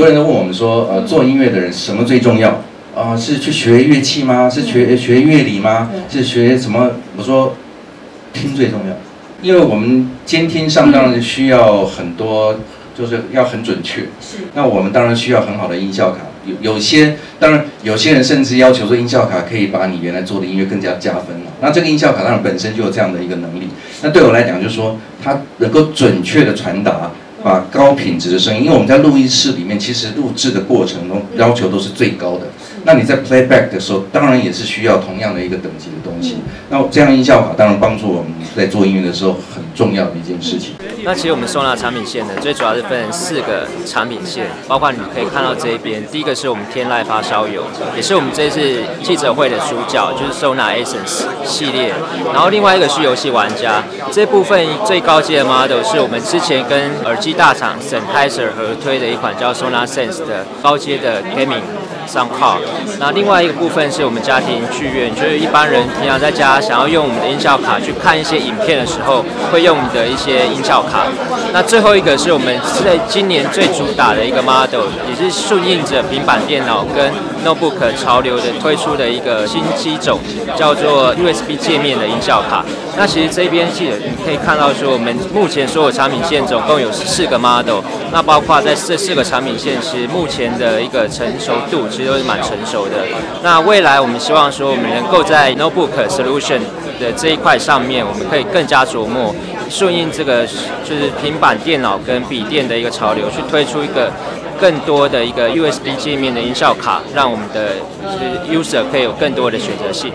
多人都问我们说，做音乐的人什么最重要？是去学乐器吗？是学乐理吗？是学什么？我说，听最重要，因为我们监听上当然需要很多，就是要很准确。是。那我们当然需要很好的音效卡。有些人甚至要求说音效卡可以把你原来做的音乐更加加分了。那这个音效卡当然本身就有这样的一个能力。那对我来讲，就是说它能够准确的传达。把高品质的声音，因为我们在录音室里面，其实录制的过程中要求都是最高的。那你在 playback 的时候，当然也是需要同样的一个等级的东西。那这样音效卡当然帮助我们在做音乐的时候很重要的一件事情。那其实我们收纳产品线呢，最主要是分成4个产品线，包括你们可以看到这一边，第一个是我们天籁发烧友，也是我们这次记者会的主角，就是收纳 Essence 系列。然后另外一个是游戏玩家，这部分最高阶的 model 是我们之前跟耳机大厂 Sennheiser 合推的一款叫 Sonar Sense 的高阶的 gaming 商号。那另外一个部分是我们家庭剧院，就是一般人平常在家想要用我们的音效卡去看一些影片的时候，会用的一些音效卡。那最后一个是我们在今年最主打的一个 model， 也是顺应着平板电脑跟 notebook 潮流的推出的一个新机种，叫做 USB 界面的音效卡。那其实这边记得你可以看到说，我们目前所有产品线总共有4个 model， 那包括在这4个产品线，其实目前的一个成熟度其实都是蛮成熟的。那未来我们希望说，我们能够在 notebook solution 的这一块上面，我们可以更加琢磨，顺应这个就是平板电脑跟笔电的一个潮流，去推出一个更多的一个 USB 界面的音效卡，让我们的就是 user 可以有更多的选择性。